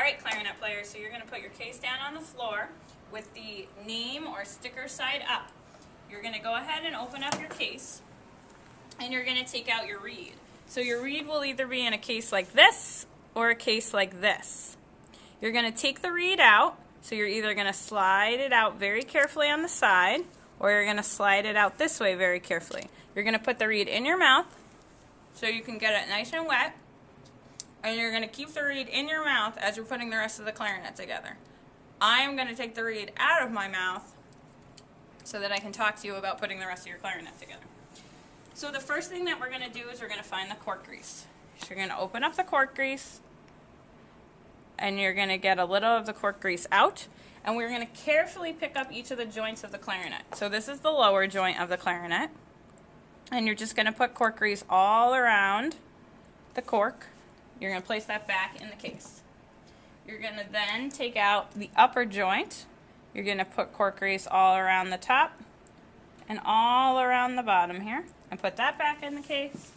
Alright, clarinet players, so you're going to put your case down on the floor with the name or sticker side up. You're going to go ahead and open up your case, and you're going to take out your reed. So your reed will either be in a case like this or a case like this. You're going to take the reed out, so you're either going to slide it out very carefully on the side, or you're going to slide it out this way very carefully. You're going to put the reed in your mouth so you can get it nice and wet, and you're going to keep the reed in your mouth as you're putting the rest of the clarinet together. I'm going to take the reed out of my mouth so that I can talk to you about putting the rest of your clarinet together. So the first thing that we're going to do is we're going to find the cork grease. So you're going to open up the cork grease, and you're going to get a little of the cork grease out, and we're going to carefully pick up each of the joints of the clarinet. So this is the lower joint of the clarinet, and you're just going to put cork grease all around the cork. You're going to place that back in the case. You're going to then take out the upper joint. You're going to put cork grease all around the top and all around the bottom here, and put that back in the case.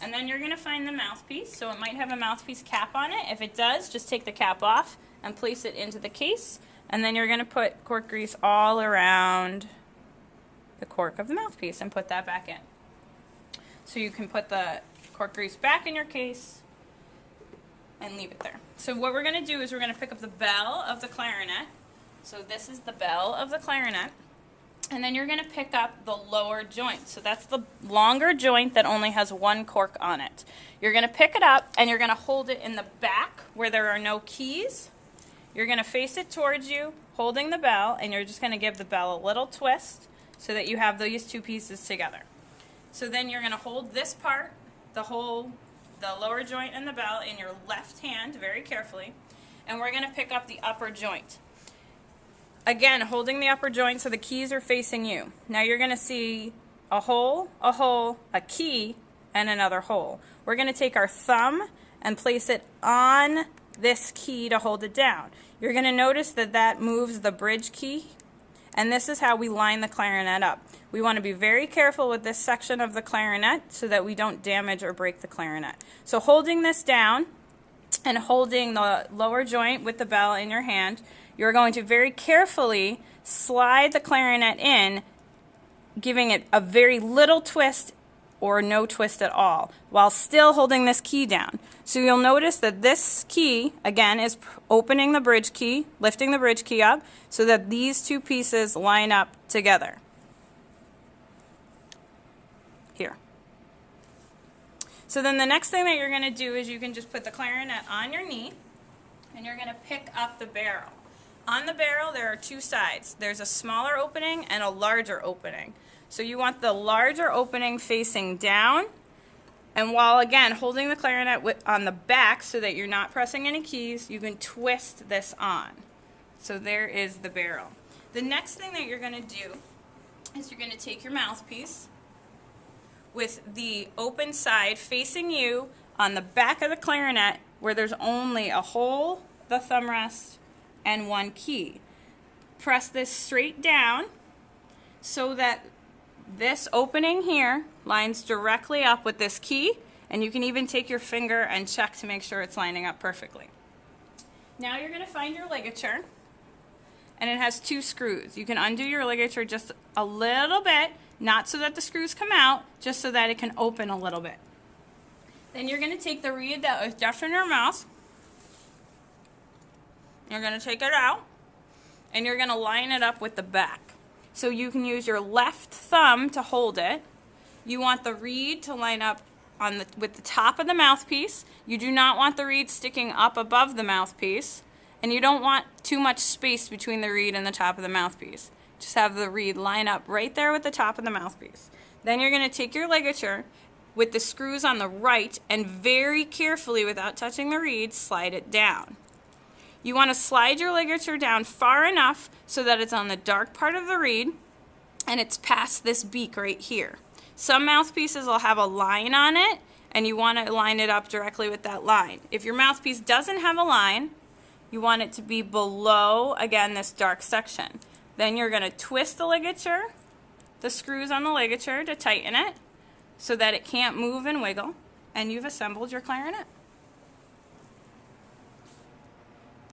And then you're going to find the mouthpiece. So it might have a mouthpiece cap on it. If it does, just take the cap off and place it into the case. And then you're going to put cork grease all around the cork of the mouthpiece and put that back in. So you can put the cork grease back in your case and leave it there. So what we're going to do is we're going to pick up the bell of the clarinet. So this is the bell of the clarinet. And then you're going to pick up the lower joint. So that's the longer joint that only has one cork on it. You're going to pick it up and you're going to hold it in the back where there are no keys. You're going to face it towards you, holding the bell, and you're just going to give the bell a little twist so that you have these two pieces together. So then you're going to hold this part, the lower joint and the bell, in your left hand very carefully, and we're going to pick up the upper joint. Again, holding the upper joint so the keys are facing you. Now you're going to see a hole, a key, and another hole. We're going to take our thumb and place it on this key to hold it down. You're going to notice that that moves the bridge key, and this is how we line the clarinet up. We want to be very careful with this section of the clarinet so that we don't damage or break the clarinet. So holding this down and holding the lower joint with the bell in your hand, you're going to very carefully slide the clarinet in, giving it a very little twist or no twist at all, while still holding this key down. So you'll notice that this key, again, is opening the bridge key, lifting the bridge key up, so that these two pieces line up together. Here. So then the next thing that you're going to do is you can just put the clarinet on your knee, and you're going to pick up the barrel. On the barrel, there are two sides. There's a smaller opening and a larger opening. So you want the larger opening facing down, and while again holding the clarinet on the back so that you're not pressing any keys, you can twist this on. So there is the barrel. The next thing that you're going to do is you're going to take your mouthpiece with the open side facing you on the back of the clarinet where there's only a hole, the thumb rest, and one key. Press this straight down so that this opening here lines directly up with this key, and you can even take your finger and check to make sure it's lining up perfectly. Now you're going to find your ligature, and it has two screws. You can undo your ligature just a little bit, not so that the screws come out, just so that it can open a little bit. Then you're going to take the reed that was just in your mouth. You're going to take it out, and you're going to line it up with the back. So you can use your left thumb to hold it. You want the reed to line up with the top of the mouthpiece. You do not want the reed sticking up above the mouthpiece, and you don't want too much space between the reed and the top of the mouthpiece. Just have the reed line up right there with the top of the mouthpiece. Then you're going to take your ligature with the screws on the right and very carefully, without touching the reed, slide it down. You want to slide your ligature down far enough so that it's on the dark part of the reed and it's past this beak right here. Some mouthpieces will have a line on it, and you want to line it up directly with that line. If your mouthpiece doesn't have a line, you want it to be below, again, this dark section. Then you're going to twist the ligature, the screws on the ligature to tighten it so that it can't move and wiggle, and you've assembled your clarinet.